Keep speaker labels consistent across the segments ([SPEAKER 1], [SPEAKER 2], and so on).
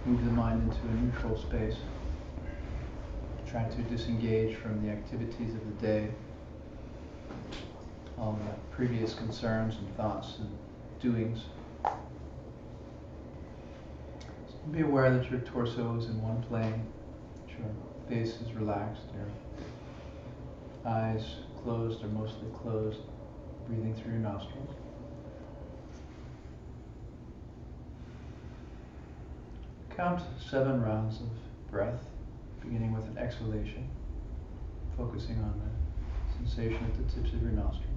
[SPEAKER 1] Move the mind into a neutral space. Try to disengage from the activities of the day, all the previous concerns and thoughts and doings. So be aware that your torso is in one plane, that your face is relaxed, your eyes closed or mostly closed, breathing through your nostrils. Count 7 rounds of breath, beginning with an exhalation, focusing on the sensation at the tips of your nostrils.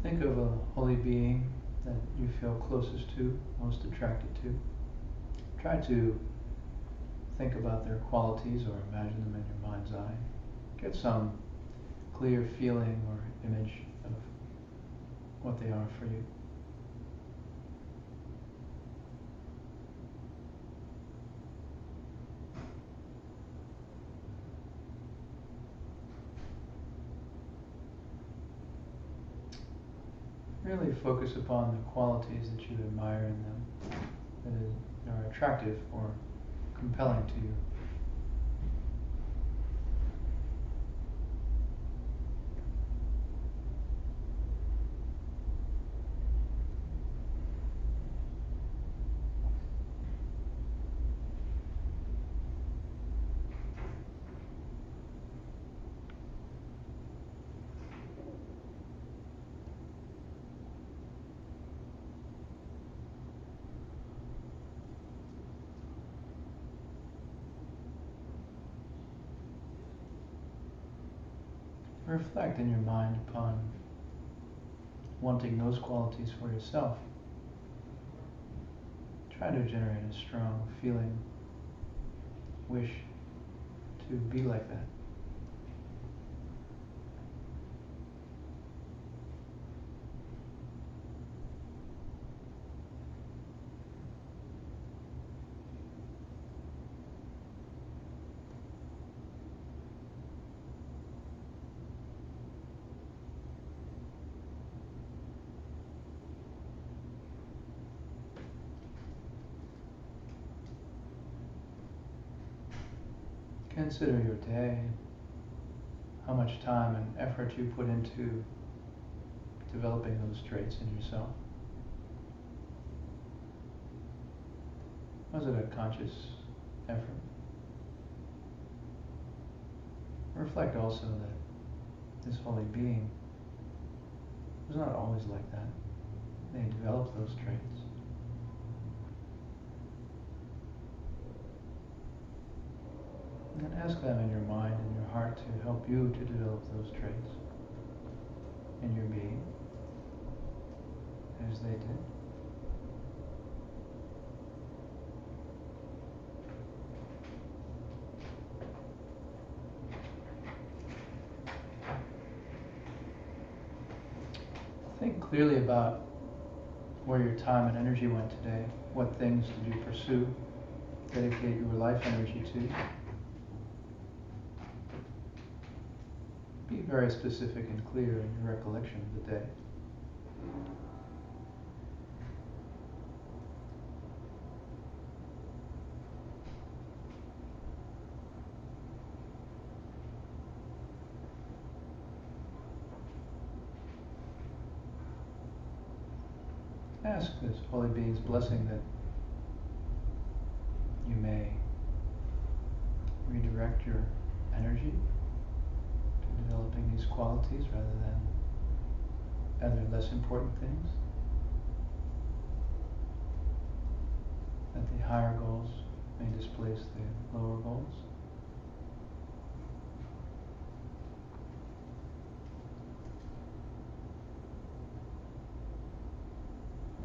[SPEAKER 1] Think of a holy being that you feel closest to, most attracted to. Try to think about their qualities or imagine them in your mind's eye. Get some clear feeling or image of what they are for you. Really focus upon the qualities that you admire in them, that are attractive or compelling to you. Reflect in your mind upon wanting those qualities for yourself. Try to generate a strong feeling, wish to be like that. Consider your day, how much time and effort you put into developing those traits in yourself. Was it a conscious effort? Reflect also that this holy being was not always like that. They developed those traits. And ask them in your mind and your heart to help you to develop those traits in your being as they did. Think clearly about where your time and energy went today. What things did you pursue, dedicate your life energy to? be very specific and clear in your recollection of the day. Ask this Holy Being's blessing that you may redirect your energy to developing these qualities rather than other less important things. That the higher goals may displace the lower goals.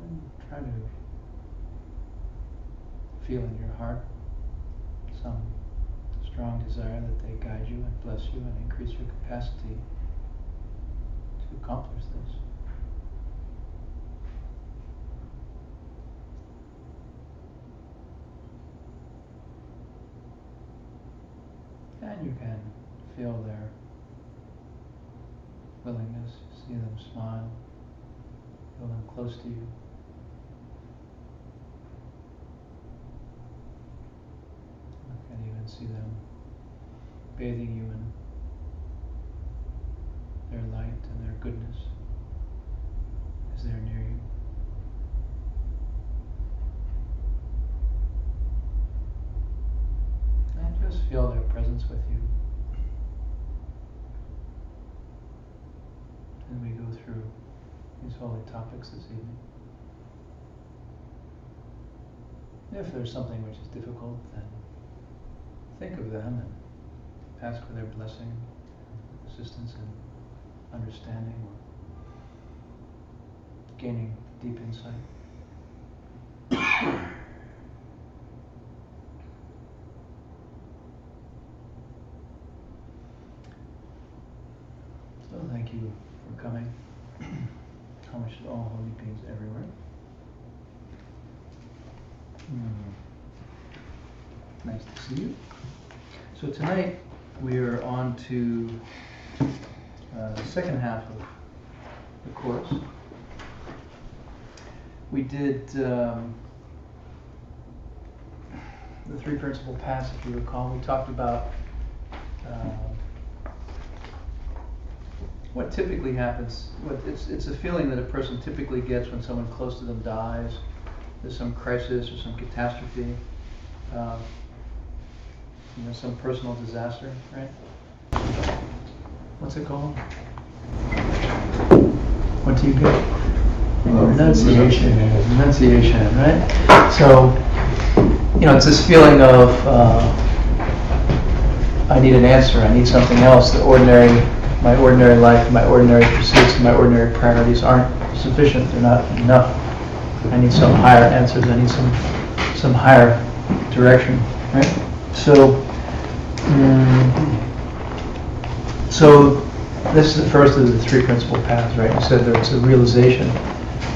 [SPEAKER 1] And try to feel in your heart some strong desire that they guide you and bless you and increase your capacity to accomplish this. And you can feel their willingness, see them smile, feel them close to you. You can even see them bathing you in their light and their goodness as they're near you. And just feel their presence with you. And we go through these holy topics this evening. If there's something which is difficult, then think of them and ask for their blessing, assistance in understanding or gaining deep insight. So thank you for coming. Homage to all holy beings everywhere. Nice to see you. So tonight we are on to the second half of the course. We did the three principal paths, if you recall. We talked about what typically happens. It's a feeling that a person typically gets when someone close to them dies. There's some crisis or some catastrophe. Some personal disaster, right? What's it called? What do you get? Renunciation. Renunciation, right? So, it's this feeling of I need an answer. I need something else. My ordinary life, my ordinary pursuits, my ordinary priorities aren't sufficient. They're not enough. I need some higher answers. I need some higher direction, right? So this is the first of the three principal paths, right? You said that it's a realization.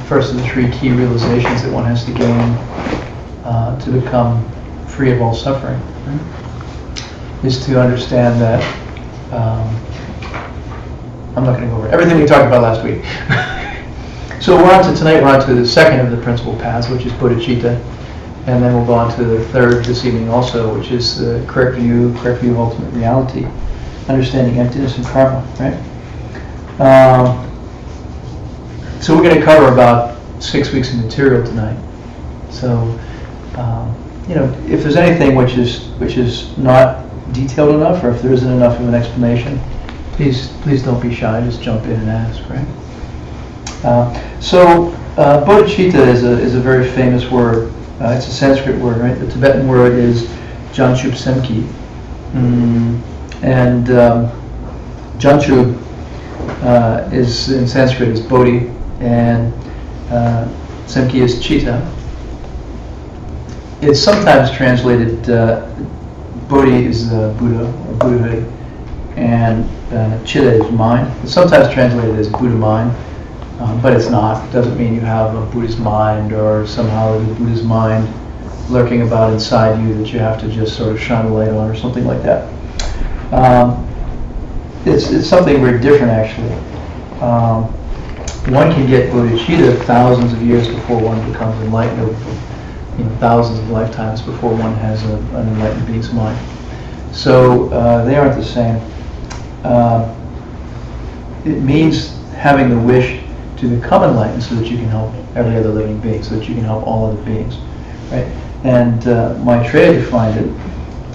[SPEAKER 1] First of the three key realizations that one has to gain to become free of all suffering, right? Is to understand that I'm not going to go over everything we talked about last week. So tonight we're on to the second of the principal paths, which is bodhicitta. And then we'll go on to the third this evening also, which is the correct view of ultimate reality, understanding emptiness and karma, right? So we're going to cover about 6 weeks of material tonight. So, if there's anything which is not detailed enough, or if there isn't enough of an explanation, please don't be shy. Just jump in and ask, right? Bodhicitta is a very famous word. It's a Sanskrit word, right? The Tibetan word is Janchub Semki. And Janchub is in Sanskrit is Bodhi, and Semki is Chitta. It's sometimes translated, Bodhi is Buddha or Buddhahood, and Chitta is mind. It's sometimes translated as Buddha mind. But it's not. It doesn't mean you have a Buddhist mind or somehow the Buddha's mind lurking about inside you that you have to just sort of shine a light on or something like that. it's something very different actually. One can get bodhicitta thousands of years before one becomes enlightened, or thousands of lifetimes before one has an enlightened being's mind. So they aren't the same. It means having the wish to become enlightened so that you can help every other living being, so that you can help all other beings, right? And Maitreya defined it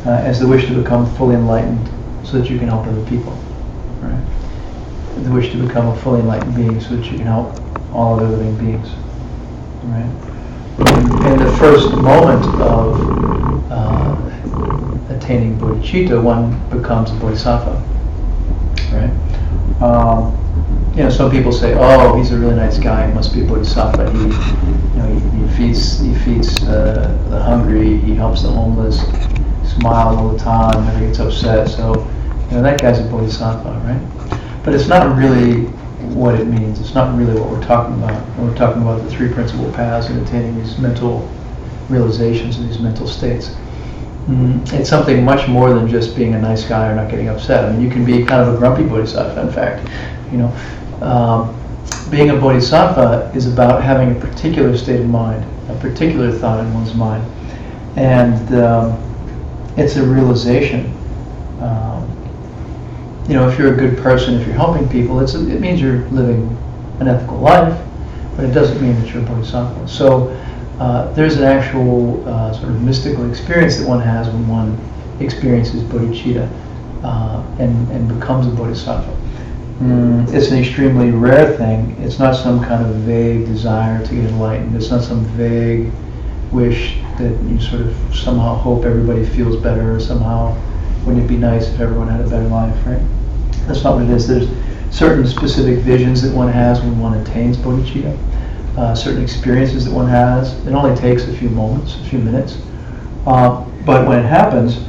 [SPEAKER 1] as the wish to become fully enlightened so that you can help other people, right? The wish to become a fully enlightened being so that you can help all other living beings, right? In the first moment of attaining bodhicitta, one becomes a bodhisattva, right? Some people say, "Oh, he's a really nice guy. He must be a bodhisattva. He feeds the hungry. He helps the homeless. Smiles all the time. Never gets upset. So, that guy's a bodhisattva, right?" But it's not really what it means. It's not really what we're talking about. When we're talking about the three principal paths and attaining these mental realizations and these mental states. It's something much more than just being a nice guy or not getting upset. I mean, you can be kind of a grumpy bodhisattva, in fact. Being a bodhisattva is about having a particular state of mind, a particular thought in one's mind. And it's a realization. If you're a good person, if you're helping people, it means you're living an ethical life, but it doesn't mean that you're a bodhisattva. So there's an actual sort of mystical experience that one has when one experiences bodhicitta and becomes a bodhisattva. It's an extremely rare thing. It's not some kind of vague desire to get enlightened. It's not some vague wish that you sort of somehow hope everybody feels better, or somehow wouldn't it be nice if everyone had a better life, right? That's not what it is. There's certain specific visions that one has when one attains bodhicitta, certain experiences that one has. It only takes a few moments, a few minutes. But when it happens,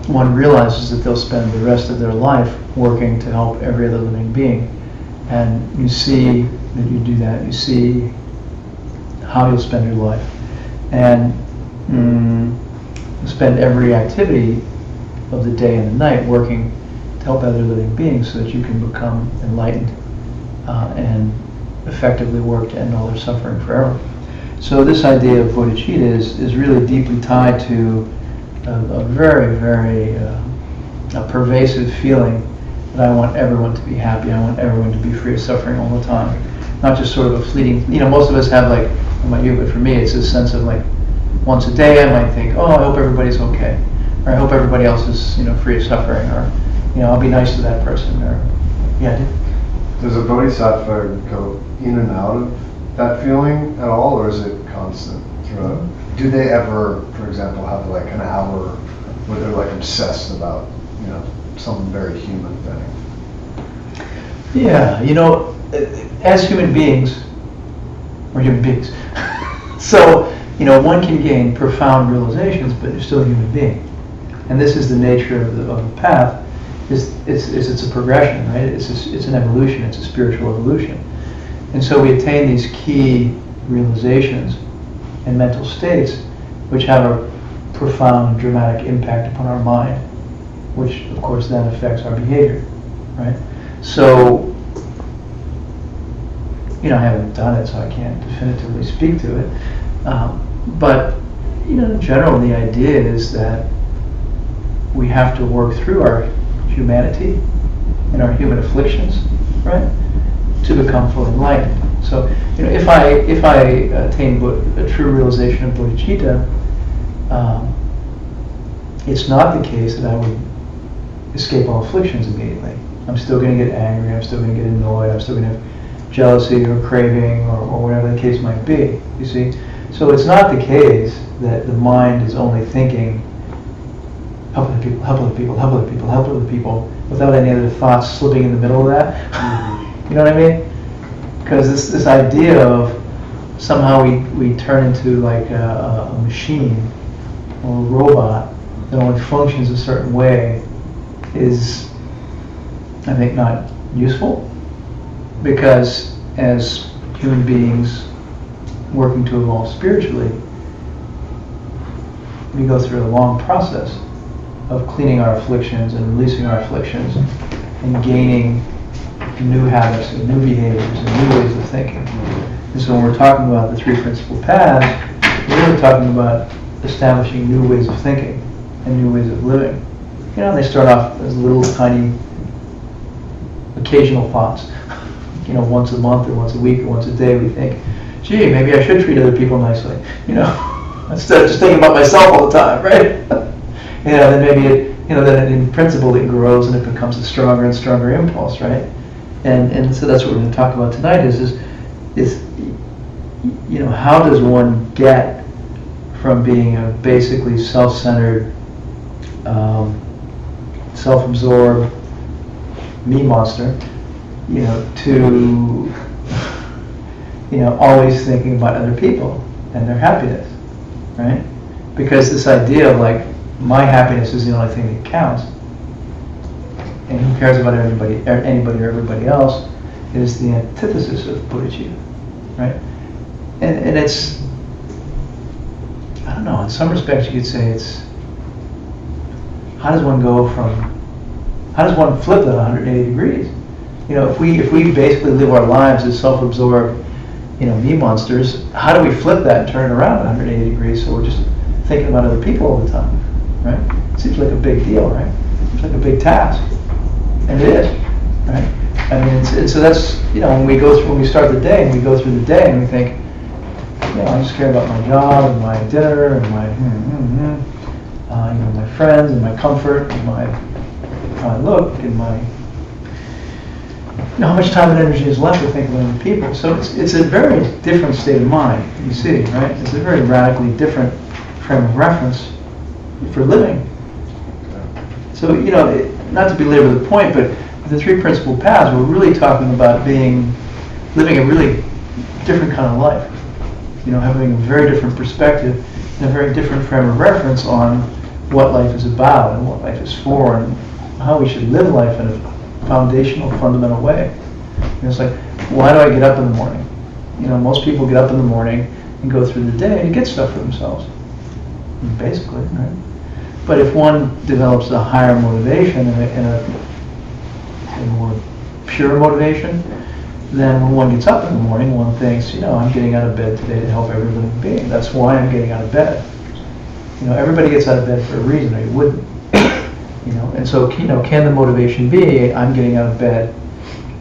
[SPEAKER 1] one realizes that they'll spend the rest of their life working to help every other living being. And you see that you do that. You see how you'll spend your life. And spend every activity of the day and the night working to help other living beings so that you can become enlightened and effectively work to end all their suffering forever. So this idea of bodhicitta is really deeply tied to a very, very pervasive feeling that I want everyone to be happy. I want everyone to be free of suffering all the time. Not just sort of a fleeting, most of us have like, I don't know about you, but for me it's this sense of like, once a day I might think, oh, I hope everybody's okay. Or I hope everybody else is, free of suffering. Or, I'll be nice to that person. Or, yeah.
[SPEAKER 2] Does a bodhisattva go in and out of that feeling at all, or is it constant throughout? Do they ever, for example, have like an hour where they're like obsessed about, some very human thing?
[SPEAKER 1] Yeah, as human beings, we're human beings. So, one can gain profound realizations, but you're still a human being. And this is the nature of the path. It's a progression, right? It's an evolution. It's a spiritual evolution. And so we attain these key realizations and mental states which have a profound, dramatic impact upon our mind, which of course then affects our behavior, right? So, I haven't done it, so I can't definitively speak to it. But, in general, the idea is that we have to work through our humanity and our human afflictions, right, to become fully enlightened. So, if I attain a true realization of bodhicitta, it's not the case that I would escape all afflictions immediately. I'm still going to get angry. I'm still going to get annoyed. I'm still going to have jealousy or craving or whatever the case might be. You see, so it's not the case that the mind is only thinking help other people, help other people, help other people, help other people, without any other thoughts slipping in the middle of that. You know what I mean? Because this idea of somehow we turn into like a machine or a robot that only functions a certain way is, I think, not useful. Because as human beings working to evolve spiritually, we go through a long process of cleaning our afflictions and releasing our afflictions and gaining new habits and new behaviors and new ways of thinking. And so when we're talking about the three principal paths, we're really talking about establishing new ways of thinking and new ways of living. You know, they start off as little tiny occasional thoughts. You know, once a month or once a week or once a day we think, gee, maybe I should treat other people nicely, you know, instead of just thinking about myself all the time, right? You know, then maybe it, you know, then in principle it grows and it becomes a stronger and stronger impulse, right? And so that's what we're going to talk about tonight is you know, how does one get from being a basically self-centered, self-absorbed me monster, you know, to, you know, always thinking about other people and their happiness, right? Because this idea of like, my happiness is the only thing that counts, and who cares about anybody or everybody else, is the antithesis of bodhicitta, right? And it's, I don't know, in some respects you could say it's, how does one flip that 180 degrees? You know, if we basically live our lives as self-absorbed, you know, me monsters, how do we flip that and turn it around 180 degrees so we're just thinking about other people all the time, right? It seems like a big deal, right? It's like a big task, and it is, right? I mean, and so that's, you know, when we start the day and we go through the day and we think, you know, I just care about my job and my dinner and my, you know, my friends and my comfort and how I look and my, you know, how much time and energy is left to think about other people. So it's a very different state of mind, you see, right? It's a very radically different frame of reference for living. So, you know, not to belabor the point, but the three principal paths, we're really talking about living a really different kind of life. You know, having a very different perspective and a very different frame of reference on what life is about and what life is for and how we should live life in a foundational, fundamental way. And it's like, why do I get up in the morning? You know, most people get up in the morning and go through the day and get stuff for themselves, basically, right? But if one develops a higher motivation and a more pure motivation, then when one gets up in the morning, one thinks, you know, I'm getting out of bed today to help every living being. That's why I'm getting out of bed. You know, everybody gets out of bed for a reason, or you wouldn't. You know, and so, you know, can the motivation be, I'm getting out of bed,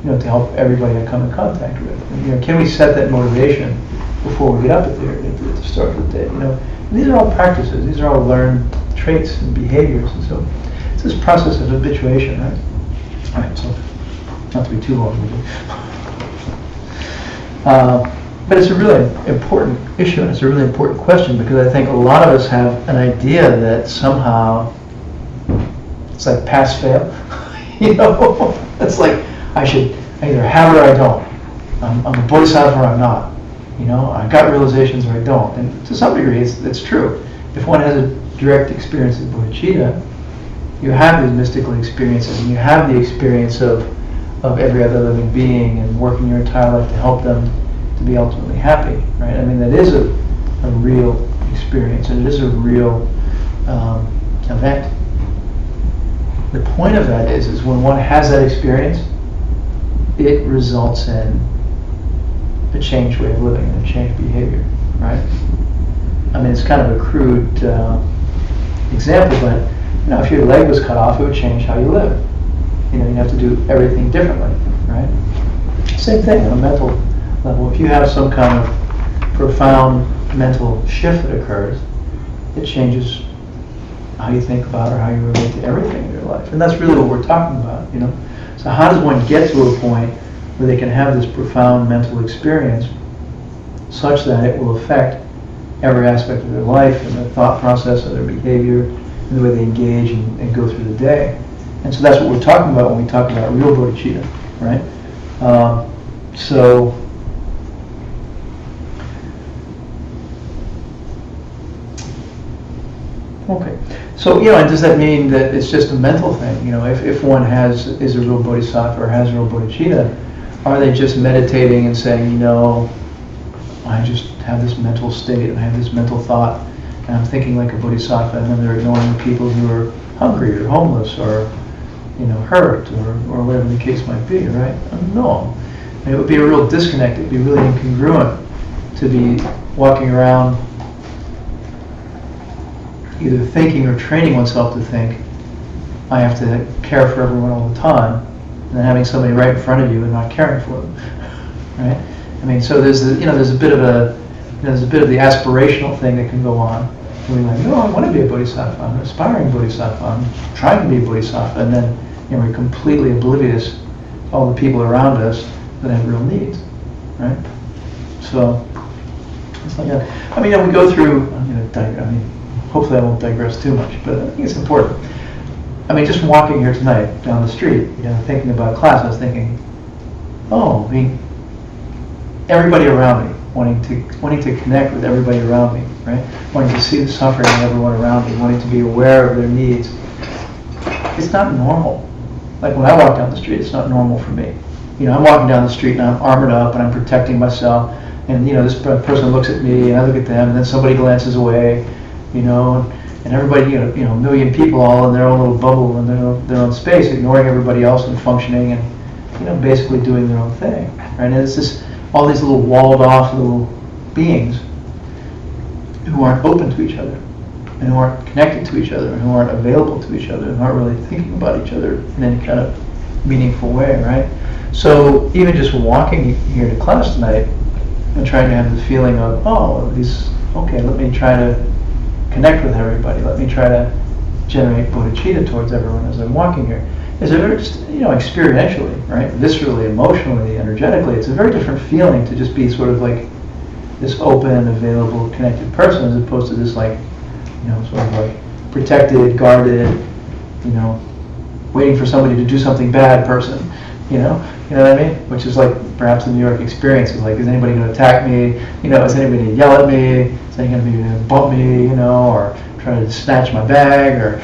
[SPEAKER 1] you know, to help everybody I come in contact with? And, you know, can we set that motivation before we get up at the start of the day? You know, and these are all practices. These are all learned traits and behaviors, and so it's this process of habituation, right? All right, so not to be too long-winded. But it's a really important issue, and it's a really important question, because I think a lot of us have an idea that somehow it's like pass-fail. You know, it's like I either have it or I don't. I'm a bodhisattva or I'm not. You know, I got realizations or I don't. And to some degree, it's true. If one has a direct experience of bodhicitta, you have these mystical experiences, and you have the experience of every other living being and working your entire life to help them to be ultimately happy, right? I mean, that is a real experience, and it is a real event. The point of that is when one has that experience, it results in a changed way of living and a changed behavior, right? I mean, it's kind of a crude example, but you know, if your leg was cut off, it would change how you live. You know, you have to do everything differently, right? Same thing on a mental level. If you have some kind of profound mental shift that occurs, it changes how you think about or how you relate to everything in your life. And that's really what we're talking about, you know? So how does one get to a point where they can have this profound mental experience such that it will affect every aspect of their life and their thought process and their behavior and the way they engage and go through the day? And so that's what we're talking about when we talk about real bodhicitta, right? Okay. So, you know, and does that mean that it's just a mental thing? You know, if one is a real bodhisattva or has real bodhicitta, are they just meditating and saying, you know, I just have this mental state and I have this mental thought and I'm thinking like a bodhisattva, and then they're ignoring the people who are hungry or homeless or, hurt or whatever the case might be, right? No. And it would be a real disconnect. It'd be really incongruent to be walking around either thinking or training oneself to think, I have to care for everyone all the time, and then having somebody right in front of you and not caring for them, right? I mean, so there's a bit of the aspirational thing that can go on. And we're like, no, I want to be a bodhisattva. I'm an aspiring bodhisattva. I'm trying to be a bodhisattva, and then we're completely oblivious to all the people around us that have real needs, right? So it's like that. I mean, we go through. Hopefully I won't digress too much, but I think it's important. I mean, just walking here tonight down the street, thinking about class, I was thinking, everybody around me, wanting to connect with everybody around me, right? Wanting to see the suffering in everyone around me, wanting to be aware of their needs. It's not normal. Like when I walk down the street, it's not normal for me. I'm walking down the street and I'm armored up and I'm protecting myself, and this person looks at me and I look at them, and then somebody glances away, and everybody, a million people all in their own little bubble in their own space, ignoring everybody else and functioning and, basically doing their own thing, right? And it's just all these little walled off little beings who aren't open to each other and who aren't connected to each other and who aren't available to each other and aren't really thinking about each other in any kind of meaningful way, right? So even just walking here to class tonight and trying to have the feeling of, let me try to connect with everybody. Let me try to generate bodhicitta towards everyone as I'm walking here. Is a very, experientially, right? Viscerally, emotionally, energetically, it's a very different feeling to just be sort of like this open, available, connected person as opposed to this sort of like protected, guarded, waiting for somebody to do something bad person, you know what I mean? Which is like perhaps the New York experience is like, is anybody going to attack me? Is anybody going to yell at me? Is anybody going to bump me? Or try to snatch my bag or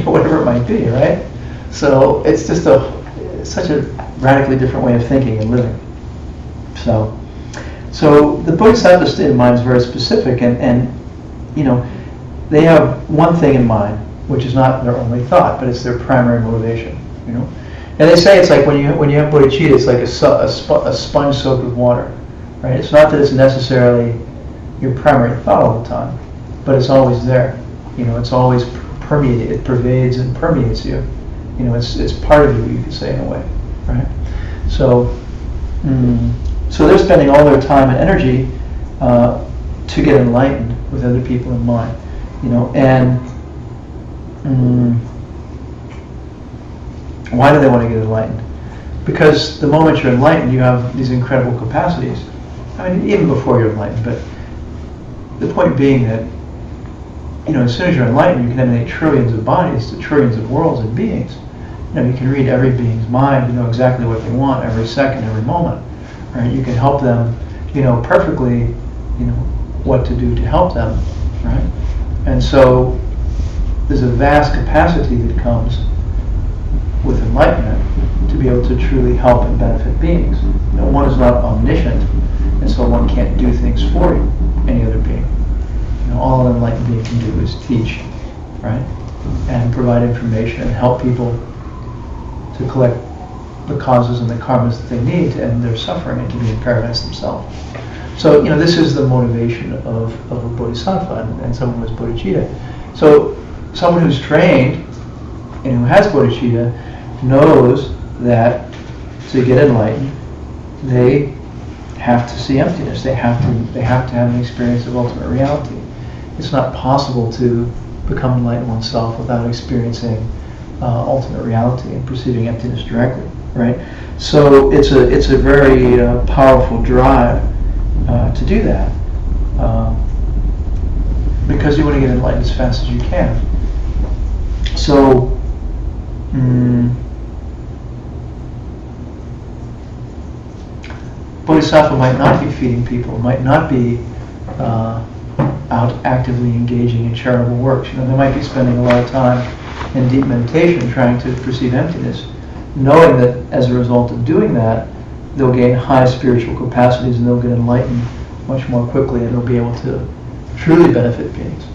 [SPEAKER 1] whatever it might be, right? So it's just such a radically different way of thinking and living. So the Bodhisattva state of mind is very specific, and they have one thing in mind, which is not their only thought, but it's their primary motivation. And they say it's like when you have bodhicitta, it's like a sponge soaked with water, right? It's not that it's necessarily your primary thought all the time, but it's always there. It's always permeated. It pervades and permeates you. It's part of you could say, in a way, right? So they're spending all their time and energy to get enlightened with other people in mind, and why do they want to get enlightened? Because the moment you're enlightened, you have these incredible capacities. I mean, even before you're enlightened, but the point being that, as soon as you're enlightened, you can emanate trillions of bodies to trillions of worlds and beings. You can read every being's mind, you know exactly what they want every second, every moment, right? You can help them, perfectly, what to do to help them, right? And so there's a vast capacity that comes with enlightenment to be able to truly help and benefit beings. One is not omniscient, and so one can't do things for you, any other being. All an enlightened being can do is teach, right? And provide information and help people to collect the causes and the karmas that they need to end their suffering and to be in paradise themselves. So, this is the motivation of a bodhisattva and someone who has bodhicitta. So, someone who's trained and who has bodhicitta knows that to get enlightened, they have to see emptiness. They have to have an experience of ultimate reality. It's not possible to become enlightened oneself without experiencing ultimate reality and perceiving emptiness directly, right? So it's a very powerful drive to do that because you want to get enlightened as fast as you can. So Bodhisattva might not be feeding people, might not be out actively engaging in charitable works. They might be spending a lot of time in deep meditation trying to perceive emptiness, knowing that as a result of doing that, they'll gain high spiritual capacities and they'll get enlightened much more quickly and they'll be able to truly benefit beings,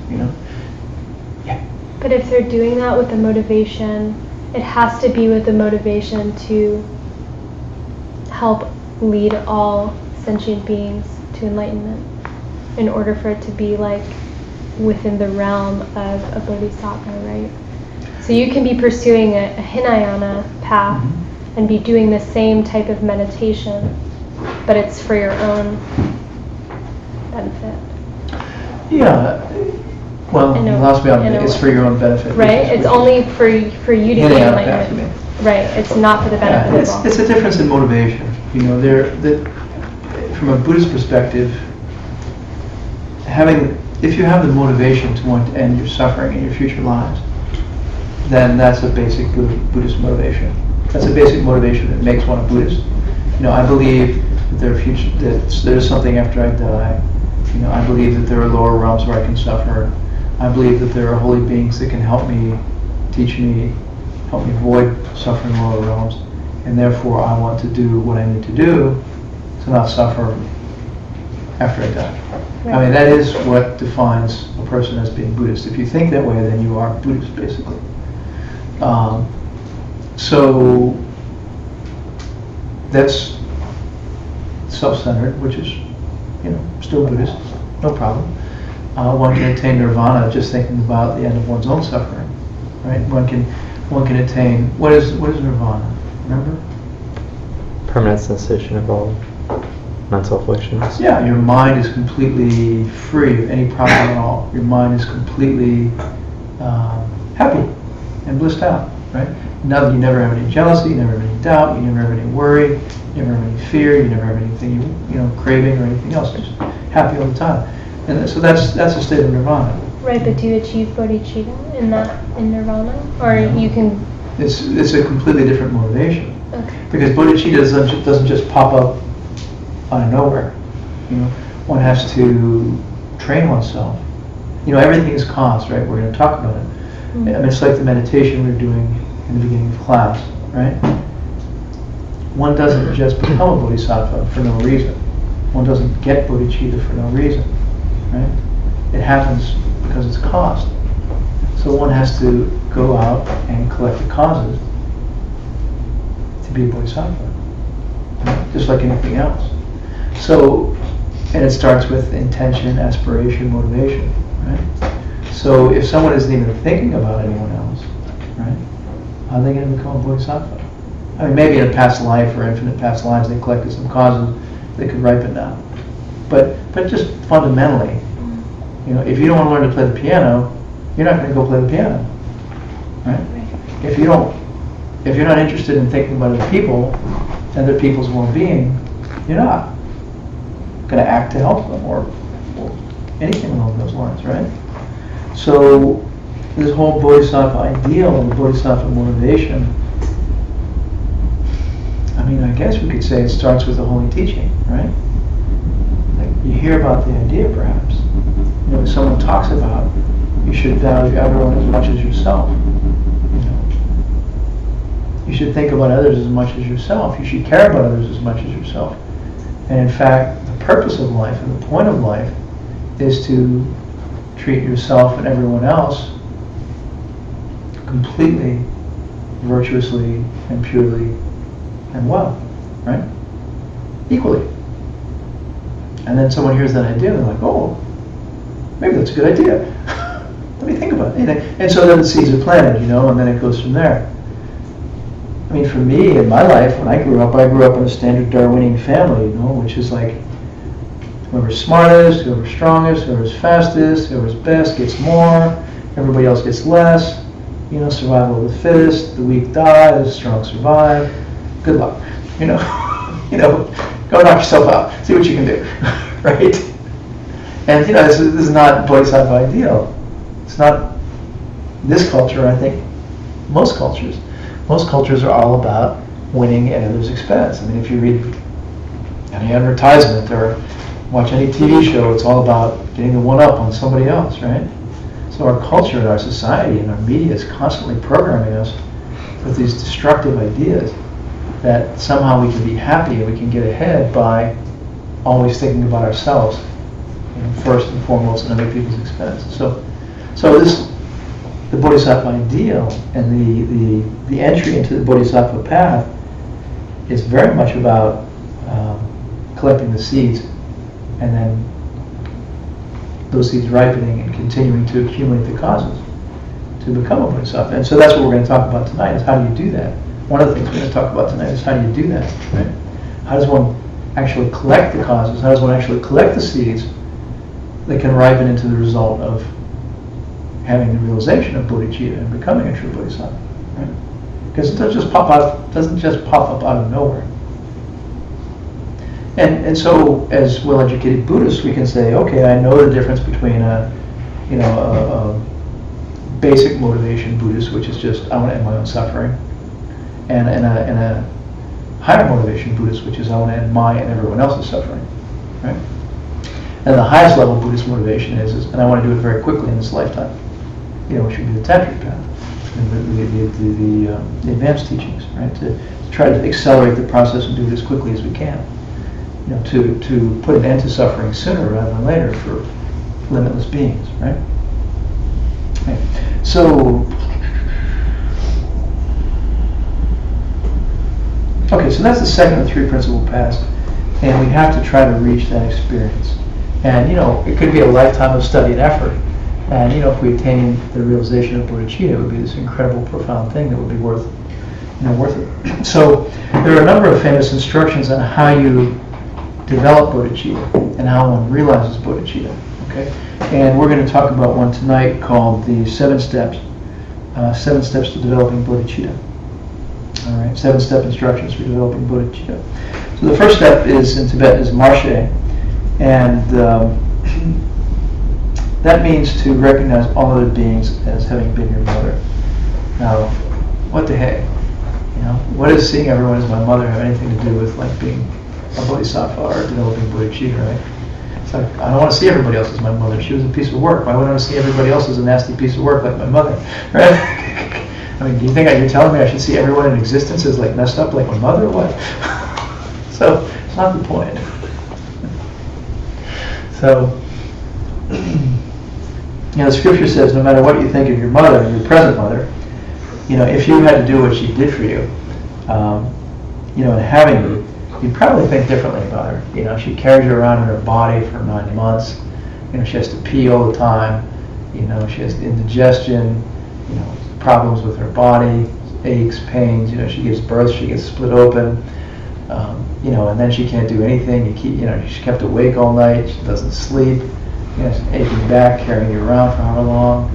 [SPEAKER 1] Yeah.
[SPEAKER 3] But if they're doing that with the motivation, it has to be with the motivation to help lead all sentient beings to enlightenment in order for it to be like within the realm of a bodhisattva, right? So you can be pursuing a Hinayana path and be doing the same type of meditation, but it's for your own benefit.
[SPEAKER 1] Yeah. Well, you lost me on it's for your own benefit.
[SPEAKER 3] Right? It's only for you to gain enlightenment. Right. It's not for the benefit of all.
[SPEAKER 1] It's a difference in motivation. You know, from a Buddhist perspective, if you have the motivation to want to end your suffering in your future lives, then that's a basic Buddhist motivation. That's a basic motivation that makes one a Buddhist. You know, I believe that there's something after I die. You know, I believe that there are lower realms where I can suffer. I believe that there are holy beings that can help me, teach me, help me avoid suffering in lower realms, and therefore I want to do what I need to do to not suffer after I die. Right. I mean, that is what defines a person as being Buddhist. If you think that way, then you are Buddhist, basically. So that's self-centered, which is, you know, still Buddhist, no problem. One can attain nirvana just thinking about the end of one's own suffering, right? One can attain, what is nirvana? Remember?
[SPEAKER 4] Permanent cessation of all mental afflictions.
[SPEAKER 1] Yeah, your mind is completely free of any problem at all. Your mind is completely happy and blissed out, right? Now you never have any jealousy, you never have any doubt, you never have any worry, you never have any fear, you never have anything craving or anything else. Just happy all the time, and so that's a state of nirvana.
[SPEAKER 3] Right, but do you achieve bodhicitta in nirvana, or you can?
[SPEAKER 1] It's a completely different motivation.
[SPEAKER 3] Okay.
[SPEAKER 1] Because bodhicitta doesn't just pop up out of nowhere. You know, one has to train oneself. You know, everything is cause, right? We're going to talk about it. Mm-hmm. I mean, it's like the meditation we were doing in the beginning of class, right? One doesn't just become a bodhisattva for no reason. One doesn't get bodhicitta for no reason, right? It happens because it's caused. So one has to go out and collect the causes to be a bodhisattva, right? Just like anything else. So, and it starts with intention, aspiration, motivation, right? So if someone isn't even thinking about anyone else, right, how are they going to become a bodhisattva? I mean, maybe in a past life or infinite past lives they collected some causes they could ripen now. But just fundamentally, you know, if you don't want to learn to play the piano, you're not going to go play the piano, right? If you're not interested in thinking about other people and other people's well-being, you're not going to act to help them or anything along those lines, right? So this whole bodhisattva ideal and the bodhisattva motivation, I mean, I guess we could say it starts with the holy teaching, right? Like you hear about the idea, perhaps. You know, if someone talks about you should value everyone as much as yourself. You know, you should think about others as much as yourself. You should care about others as much as yourself. And in fact, the purpose of life and the point of life is to treat yourself and everyone else completely, virtuously, and purely, and well, right? Equally. And then someone hears that idea and they're like, oh, maybe that's a good idea. Let me think about it. And so then the seeds are planted, you know, and then it goes from there. I mean, for me, in my life, when I grew up in a standard Darwinian family, you know, which is like whoever's smartest, whoever's strongest, whoever's fastest, whoever's best gets more, everybody else gets less, you know, survival of the fittest, the weak die, the strong survive. Good luck, you know. You know, go knock yourself out, see what you can do, right? And you know, this is not bodhisattva ideal. It's not this culture. I think most cultures are all about winning at others' expense. I mean, if you read any advertisement or watch any TV show, it's all about getting the one up on somebody else, right? So our culture and our society and our media is constantly programming us with these destructive ideas that somehow we can be happy and we can get ahead by always thinking about ourselves, you know, first and foremost, and other people's expense. So this the Bodhisattva ideal and the entry into the Bodhisattva path is very much about collecting the seeds and then those seeds ripening and continuing to accumulate the causes to become a Bodhisattva. And so that's what we're going to talk about tonight, is how do you do that? One of the things we're going to talk about tonight is how do you do that, right? How does one actually collect the causes? How does one actually collect the seeds that can ripen into the result of having the realization of bodhicitta and becoming a true Bodhisattva, right? Because it doesn't just pop up out of nowhere. And so, as well-educated Buddhists, we can say, okay, I know the difference between a basic motivation Buddhist, which is just I want to end my own suffering, and a higher motivation Buddhist, which is I want to end my and everyone else's suffering, right? And the highest level Buddhist motivation is and I want to do it very quickly in this lifetime, which would be the tantric path, and the advanced teachings, right? To try to accelerate the process and do it as quickly as we can. To put an end to suffering sooner rather than later for limitless beings, right? Okay. So that's the second of the three principal paths, and we have to try to reach that experience. And it could be a lifetime of study and effort. And if we attain the realization of bodhicitta, it would be this incredible, profound thing that would be worth it. So there are a number of famous instructions on how you develop bodhicitta and how one realizes bodhicitta. Okay, and we're going to talk about one tonight called the 7 steps to developing bodhicitta. All right, 7-step instructions for developing bodhicitta. So the first step is in Tibetan is marshe, and that means to recognize all other beings as having been your mother. Now, what the heck? What does seeing everyone as my mother have anything to do with being a bodhisattva or developing bodhicitta, right? It's like, I don't want to see everybody else as my mother. She was a piece of work. Why would I want to see everybody else as a nasty piece of work like my mother, right? I mean, do you think you're telling me I should see everyone in existence as messed up like my mother or what? So, it's not the point. So, the scripture says no matter what you think of your mother, your present mother, if you had to do what she did for you, and having you, you'd probably think differently about her. She carries you around in her body for 9 months. She has to pee all the time. She has indigestion. Problems with her body, aches, pains. She gives birth. She gets split open. And then she can't do anything. She's kept awake all night. She doesn't sleep. Aching back, carrying you around for however long.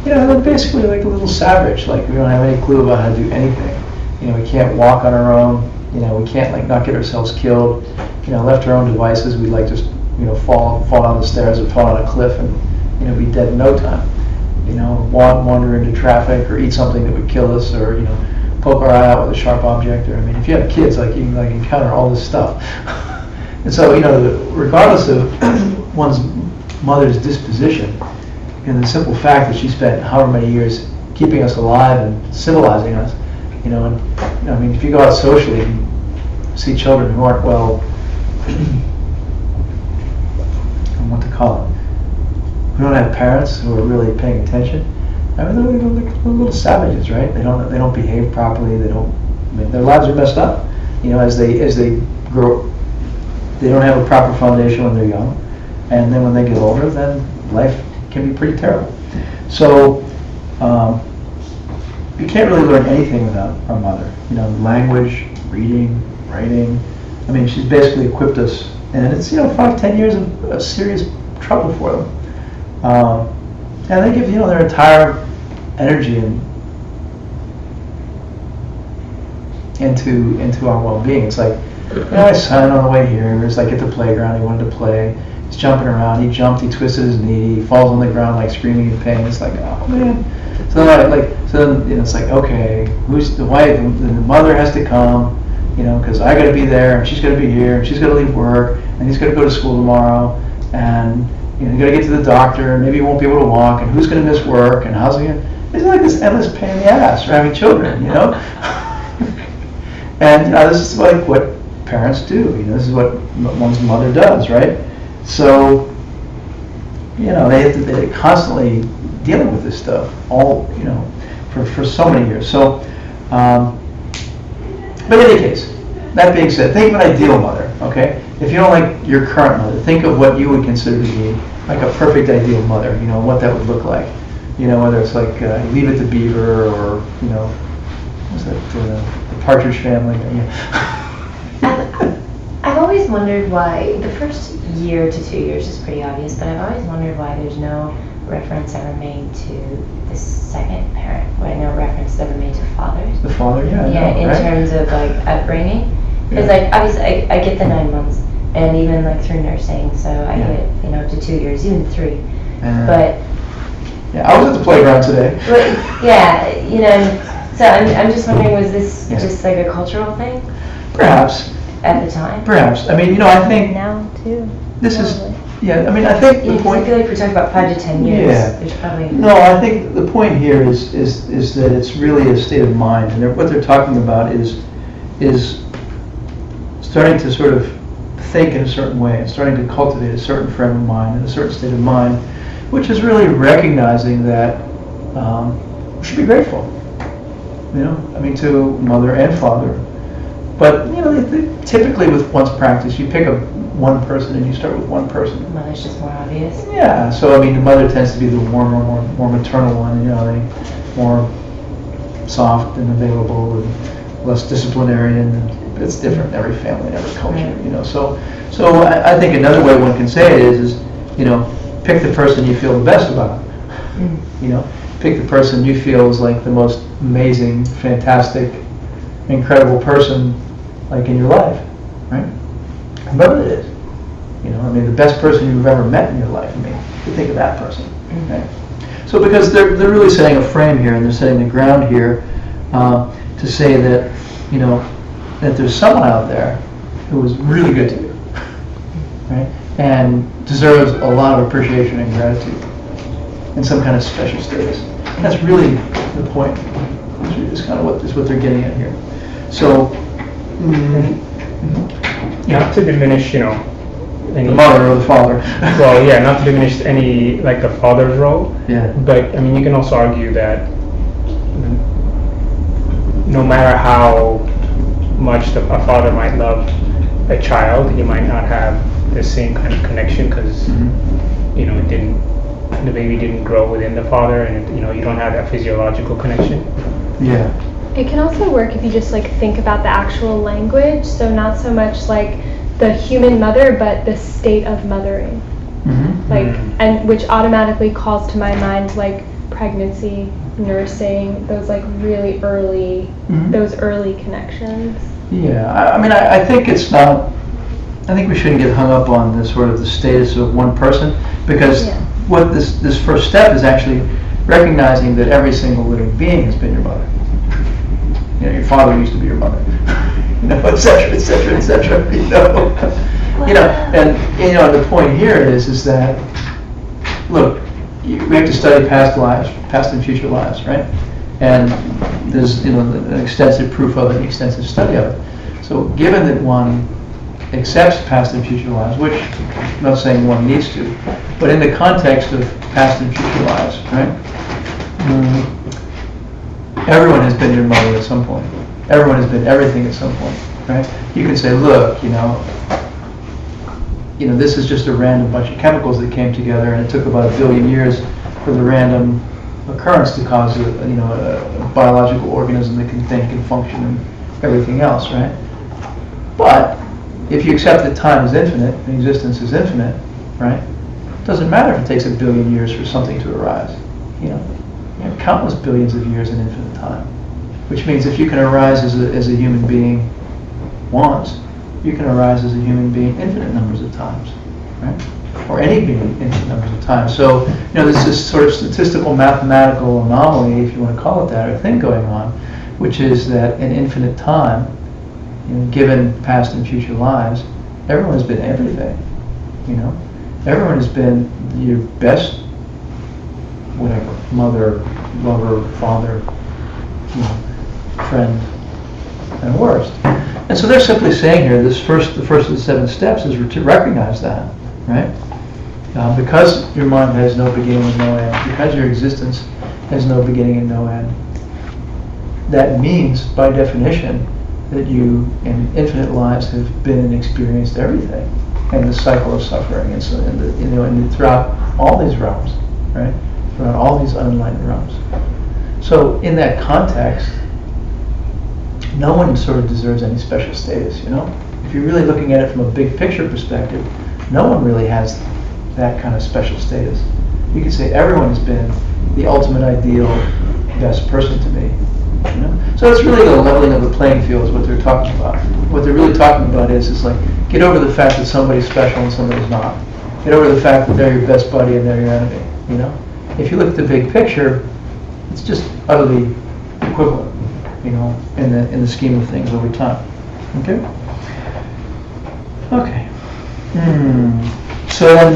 [SPEAKER 1] They're basically like a little savage. We don't have any clue about how to do anything. We can't walk on our own. We can't not get ourselves killed. Left to our own devices, we'd just fall down the stairs or fall on a cliff and be dead in no time. Wander into traffic or eat something that would kill us, or poke our eye out with a sharp object. Or if you have kids, you can encounter all this stuff. And so regardless of one's mother's disposition, and the simple fact that she spent however many years keeping us alive and civilizing us, if you go out socially and see children who aren't well, what to call it, who don't have parents who are really paying attention, they're little savages, right? They don't behave properly. Their lives are messed up. As they grow, they don't have a proper foundation when they're young, and then when they get older, then life can be pretty terrible. So you can't really learn anything without our mother. Language, reading, writing. She's basically equipped us, and it's 5-10 years of serious trouble for them. And they give their entire energy into our well-being. It's my son on the way here, he was at the playground, he wanted to play. He's jumping around. He jumped. He twisted his knee. He falls on the ground screaming in pain. It's oh man. So then it's okay. Who's the wife? The mother has to come, because I got to be there, and she's got to be here, and she's got to leave work, and he's got to go to school tomorrow, and you got to get to the doctor, and maybe he won't be able to walk, and who's going to miss work, and how's he going to? It's this endless pain in the ass for having children, And this is what parents do. This is what one's mother does, right? So, they constantly dealing with this stuff all, for so many years. So, but in any case, that being said, think of an ideal mother, okay? If you don't like your current mother, think of what you would consider to be like a perfect ideal mother, what that would look like. Whether it's like Leave It to Beaver or, what's that, the Partridge Family.
[SPEAKER 5] I've always wondered why, the first year to 2 years is pretty obvious, but I've always wondered why there's no reference ever made to the second parent, why no reference is ever made to fathers.
[SPEAKER 1] The father, yeah.
[SPEAKER 5] Yeah, in
[SPEAKER 1] right?
[SPEAKER 5] terms of like upbringing. Because
[SPEAKER 1] Yeah.
[SPEAKER 5] like, obviously I get the 9 months, and even like through nursing, so I
[SPEAKER 1] Yeah.
[SPEAKER 5] get, up to 2 years, even 3.
[SPEAKER 1] Uh,
[SPEAKER 5] But
[SPEAKER 1] yeah, I was at the playground today.
[SPEAKER 5] yeah, so I'm just wondering, was this
[SPEAKER 1] Yeah.
[SPEAKER 5] just like a cultural thing
[SPEAKER 1] Perhaps.
[SPEAKER 5] at the time?
[SPEAKER 1] Perhaps. I mean, I think
[SPEAKER 3] Now too.
[SPEAKER 1] this is,
[SPEAKER 3] probably.
[SPEAKER 1] yeah, I mean, I think
[SPEAKER 5] Yeah,
[SPEAKER 1] the
[SPEAKER 5] 'cause I
[SPEAKER 1] point,
[SPEAKER 5] feel like we're talking about 5 to 10 years.
[SPEAKER 1] Yeah.
[SPEAKER 5] There's probably
[SPEAKER 1] no, I think the point here is that it's really a state of mind, and what they're talking about is starting to sort of think in a certain way, and starting to cultivate a certain frame of mind and a certain state of mind, which is really recognizing that we should be grateful, I mean, to mother and father. But, typically with one's practice, you pick up one person and you start with one person.
[SPEAKER 5] mother's just more obvious.
[SPEAKER 1] Yeah, so I mean, the mother tends to be the warmer, more maternal one, they more soft and available and less disciplinarian. And it's different in every family and every culture, So I think another way one can say it is pick the person you feel the best about. Pick the person you feel is like the most amazing, fantastic, incredible person like in your life, right? Whoever it is. I mean, the best person you've ever met in your life, you think of that person. Okay? So because they're really setting a frame here, and they're setting the ground here to say that, that there's someone out there who was really good to you, right? And deserves a lot of appreciation and gratitude and some kind of special status. And that's really the point. It's kind of what they're getting at here. So,
[SPEAKER 6] Not to diminish, any,
[SPEAKER 1] the mother or the father.
[SPEAKER 6] well, yeah, not to diminish any, like the father's role,
[SPEAKER 1] Yeah.
[SPEAKER 6] but I mean, you can also argue that no matter how much a father might love a child, he might not have the same kind of connection because, the baby didn't grow within the father, and you don't have that physiological connection.
[SPEAKER 1] Yeah.
[SPEAKER 3] It can also work if you just think about the actual language, so not so much like the human mother, but the state of mothering, and which automatically calls to my mind pregnancy, nursing, those really early, those early connections.
[SPEAKER 1] Yeah, I mean, I think it's not. I think we shouldn't get hung up on the sort of the status of one person, because what this first step is actually recognizing that every single living being has been your mother. Your father used to be your mother, et cetera, et cetera, et cetera. And the point here is that, look, we have to study past lives, past and future lives, right? And there's an extensive proof of it, an extensive study of it. So given that one accepts past and future lives, which I'm not saying one needs to, but in the context of past and future lives, right? Everyone has been your mother at some point. Everyone has been everything at some point, right? You can say, look, this is just a random bunch of chemicals that came together, and it took about 1 billion years for the random occurrence to cause a biological organism that can think and function and everything else, right? But if you accept that time is infinite and existence is infinite, right? It doesn't matter if it takes 1 billion years for something to arise. Countless billions of years in infinite time, which means if you can arise as a human being once, you can arise as a human being infinite numbers of times, right? Or any being infinite numbers of times. So, there's this sort of statistical mathematical anomaly, if you want to call it that, or thing going on, which is that in infinite time, given past and future lives, everyone has been everything, Everyone has been your best, whatever, mother, lover, father, friend, and worst. And so they're simply saying here, the first of the 7 steps is to recognize that, right? Because your mind has no beginning and no end, because your existence has no beginning and no end, that means, by definition, that you, in infinite lives, have been and experienced everything, and the cycle of suffering, and so, and throughout all these realms, right? Throughout all these unenlightened realms. So, in that context, no one sort of deserves any special status, you know? If you're really looking at it from a big picture perspective, no one really has that kind of special status. You could say everyone has been the ultimate ideal best person to me. You know? So it's really the leveling of the playing field is what they're talking about. What they're really talking about is like, get over the fact that somebody's special and somebody's not. Get over the fact that they're your best buddy and they're your enemy. You know? If you look at the big picture, it's just utterly equivalent, you know, in the scheme of things over time. Okay? Okay. So then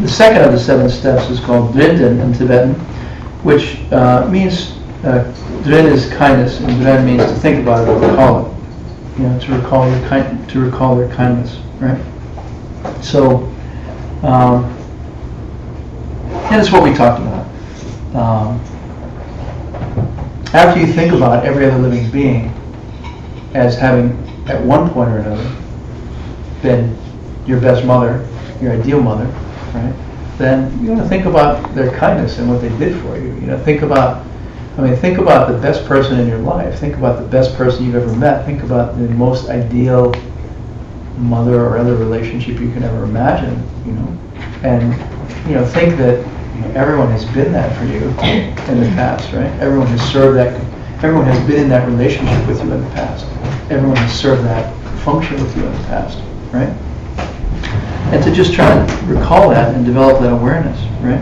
[SPEAKER 1] the second of the 7 steps is called Drinden in Tibetan, which means, Drin is kindness, and Dren means to think about it or recall it. You know, to recall their kindness, right? So, and it's what we talked about. After you think about every other living being as having, at one point or another, been your best mother, your ideal mother, right? Then you want to think about their kindness and what they did for you. You know, think about the best person in your life. Think about the best person you've ever met. Think about the most ideal mother or other relationship you can ever imagine. You know, and you know, think that everyone has been that for you in the past, right? Everyone has served that. Everyone has been in that relationship with you in the past. Everyone has served that function with you in the past, right? And to just try and recall that and develop that awareness, right?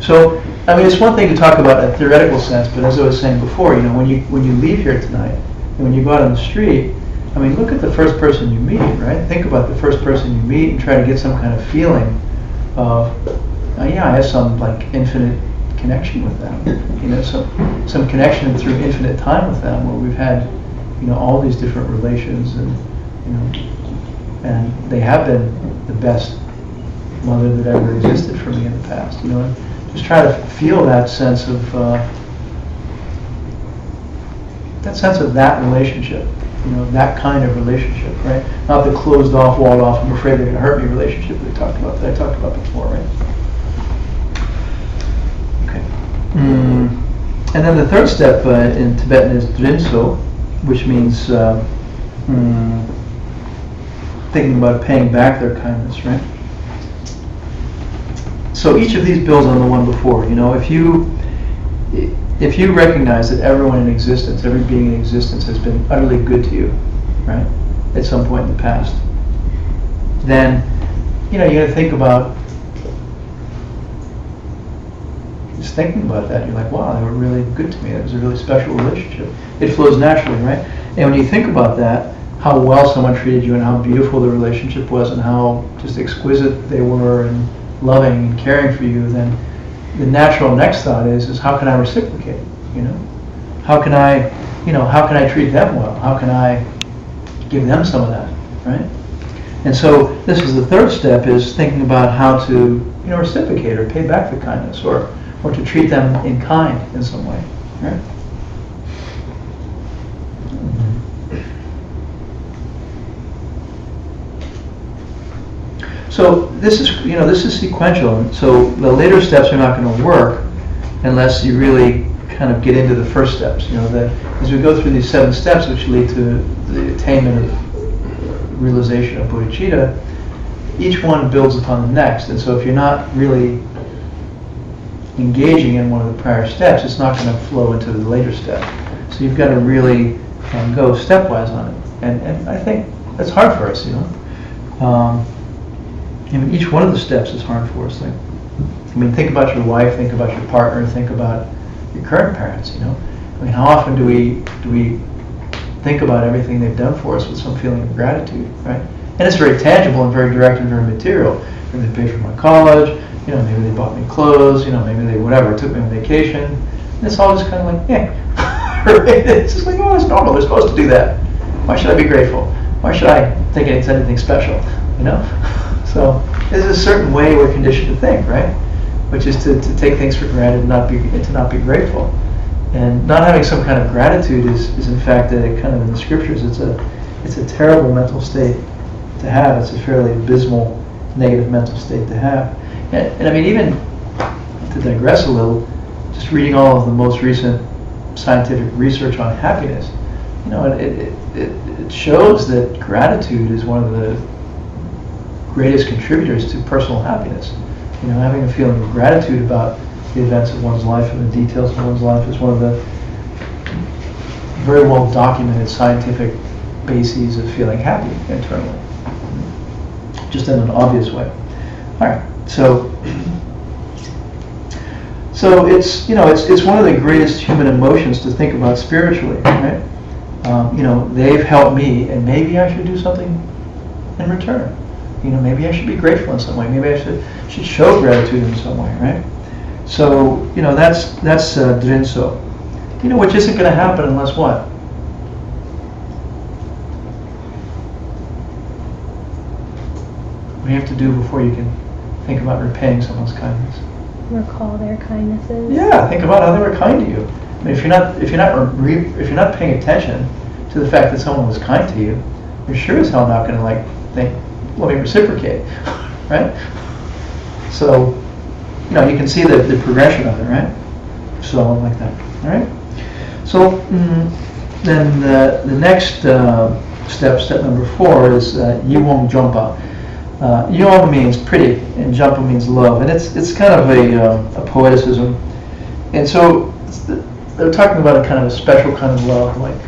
[SPEAKER 1] So, I mean, it's one thing to talk about a theoretical sense, but as I was saying before, you know, when you leave here tonight, and when you go out on the street, I mean, look at the first person you meet, right? Think about the first person you meet and try to get some kind of feeling of, yeah, I have some like infinite connection with them, you know, some connection through infinite time with them, where we've had, you know, all these different relations, and you know, and they have been the best mother that ever existed for me in the past, you know. And just try to feel that sense of that relationship, you know, that kind of relationship, right? Not the closed off, walled off, I'm afraid they're going to hurt me relationship that I talked about before, right? Okay. And then the third step in Tibetan is Drinso, which means thinking about paying back their kindness, right? So each of these builds on the one before. You know, if you recognize that everyone in existence, every being in existence, has been utterly good to you, right, at some point in the past, then you know you got to think about just thinking about that. You're like, wow, they were really good to me. That was a really special relationship. It flows naturally, right? And when you think about that, how well someone treated you and how beautiful the relationship was and how just exquisite they were and loving and caring for you, then the natural next thought is how can I reciprocate? You know, how can I treat them well? How can I give them some of that, right? And so this is the third step, is thinking about how to, you know, reciprocate or pay back the kindness, or to treat them in kind in some way, right? So this is sequential. So the later steps are not going to work unless you really kind of get into the first steps. You know, that as we go through these 7 steps, which lead to the attainment of realization of bodhicitta, each one builds upon the next. And so if you're not really engaging in one of the prior steps, it's not going to flow into the later step. So you've got to really go stepwise on it. And I think that's hard for us, you know. I mean, each one of the steps is hard for us. Like, I mean, think about your wife, think about your partner, think about your current parents. You know, I mean, how often do we think about everything they've done for us with some feeling of gratitude, right? And it's very tangible and very direct and very material. Maybe they paid for my college. You know, maybe they bought me clothes. You know, maybe they whatever took me on vacation. And it's all just kind of like, yeah, right? It's just like, oh, it's normal. They're supposed to do that. Why should I be grateful? Why should I think it's anything special? You know. So there's a certain way we're conditioned to think, right? Which is to take things for granted and to not be grateful. And not having some kind of gratitude is in fact kind of in the scriptures, it's a terrible mental state to have. It's a fairly abysmal negative mental state to have. And I mean, even to digress a little, just reading all of the most recent scientific research on happiness, you know, it shows that gratitude is one of the greatest contributors to personal happiness. You know, having a feeling of gratitude about the events of one's life and the details of one's life is one of the very well documented scientific bases of feeling happy internally, just in an obvious way. All right, so it's, you know, it's one of the greatest human emotions to think about spiritually, right? You know, they've helped me, and maybe I should do something in return. You know, maybe I should be grateful in some way. Maybe I should show gratitude in some way, right? So, you know, that's drinso. You know, which isn't going to happen unless what? What do you have to do before you can think about repaying someone's kindness?
[SPEAKER 3] Recall their kindnesses.
[SPEAKER 1] Yeah, think about how they were kind to you. I mean, if you're not paying attention to the fact that someone was kind to you, you're sure as hell not going to think, let me reciprocate, right? So, you know, you can see the progression of it, right? So like that, all right? So then the next step number 4 is Yuong Jompa. Yuong means pretty, and Jompa means love, and it's kind of a poeticism. And so they're talking about a kind of a special kind of love, like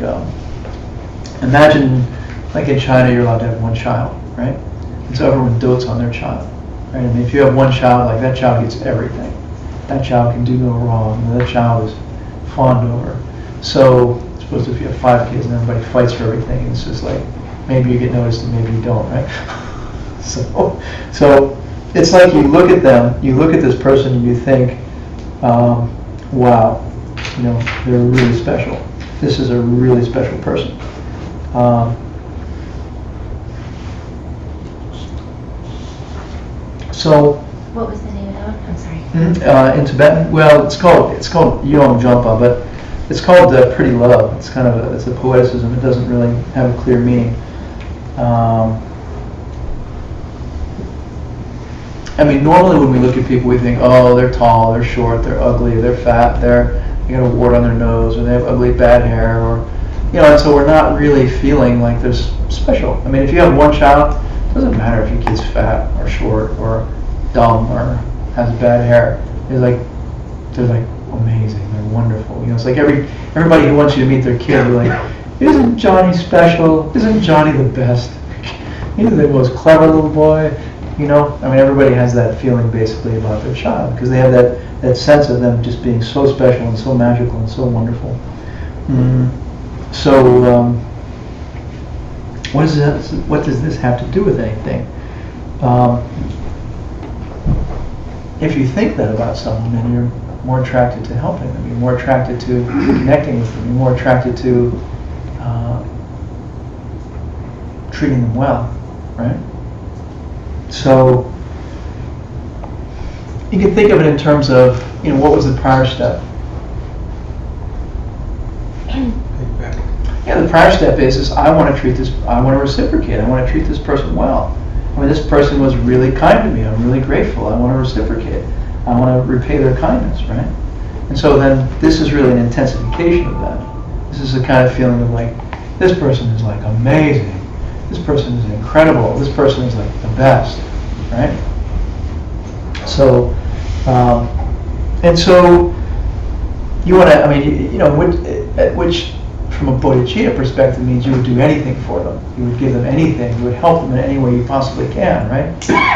[SPEAKER 1] imagine, like in China, you're allowed to have one child, right? And so everyone dotes on their child, right? I mean, if you have one child, like that child gets everything. That child can do no wrong. And that child is fawned over. So, I suppose if you have 5 kids and everybody fights for everything, it's just like maybe you get noticed and maybe you don't, right? So it's like you look at them, you look at this person, and you think, wow, you know, they're really special. This is a really special person. So,
[SPEAKER 5] what was the name of that one? I'm sorry.
[SPEAKER 1] in Tibetan, well, it's called Yuong Jompa, but it's called Pretty Love. It's kind of it's a poeticism. It doesn't really have a clear meaning. I mean, normally when we look at people, we think, oh, they're tall, they're short, they're ugly, they're fat, they got a wart on their nose, or they have ugly bad hair, or, you know, and so we're not really feeling like they're special. I mean, if you have one child, it doesn't matter if your kid's fat or short or dumb or has bad hair. They're like amazing. They're wonderful. You know, it's like everybody who wants you to meet their kid, they're like, isn't Johnny special? Isn't Johnny the best? He's the most clever little boy. You know, I mean, everybody has that feeling basically about their child because they have that sense of them just being so special and so magical and so wonderful. So, what does this have to do with anything? If you think that about someone, then you're more attracted to helping them. You're more attracted to connecting with them. You're more attracted to treating them well, right? So you can think of it in terms of, you know, what was the prior step? Yeah, the prior step is I want to reciprocate. I want to treat this person well. I mean, this person was really kind to me. I'm really grateful. I want to reciprocate. I want to repay their kindness, right? And so then this is really an intensification of that. This is a kind of feeling of like, this person is like amazing. This person is incredible. This person is like the best, right? So, and so you want to, I mean, you know, which from a bodhicitta perspective means you would do anything for them. You would give them anything. You would help them in any way you possibly can, right?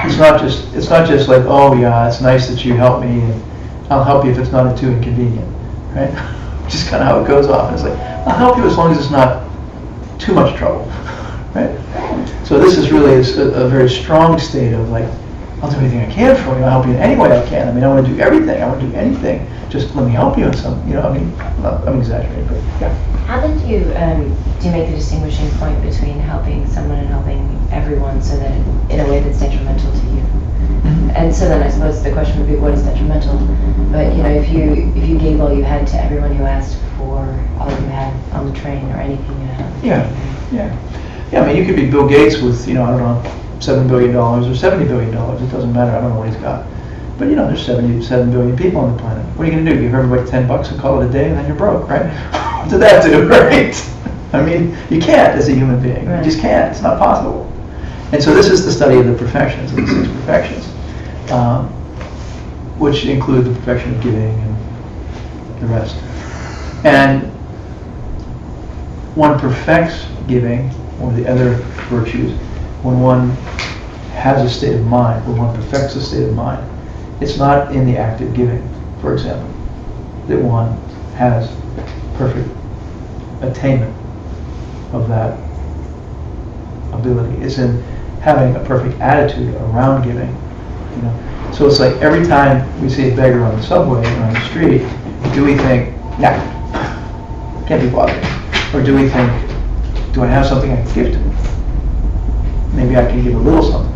[SPEAKER 1] It's not just like, oh yeah, it's nice that you help me, and I'll help you if it's not too inconvenient, right? Which is kind of how it goes off. It's like, I'll help you as long as it's not too much trouble, right? So this is really a very strong state of like, I'll do anything I can for you. I'll help you in any way I can. I mean, I want to do everything. I want to do anything. Just let me help you in some, you know, I mean, I'm exaggerating, but yeah.
[SPEAKER 5] How did you do you make the distinguishing point between helping someone and helping everyone so that in a way that's detrimental to you? And so then I suppose the question would be, what is detrimental? But you know, if you gave all you had to everyone who asked for all you had on the train or anything you had.
[SPEAKER 1] Yeah, I mean, you could be Bill Gates with, I don't know, $7 billion or $70 billion. It doesn't matter. I don't know what he's got. But there's 77 billion people on the planet. What are you going to do? Give everybody $10 and call it a day, and then you're broke, right? What did that do, right? I mean, you can't as a human being.
[SPEAKER 5] Right.
[SPEAKER 1] You just can't. It's not possible. And so this is the study of the perfections, of the 6 perfections, which include the perfection of giving and the rest. And one perfects giving, or the other virtues, when one has a state of mind, when one perfects a state of mind. It's not in the act of giving, for example, that one has perfect attainment of that ability. It's in having a perfect attitude around giving. So it's like every time we see a beggar on the subway or on the street, do we think, nah, can't be bothered? Or do we think, do I have something I can give to him? Maybe I can give a little something.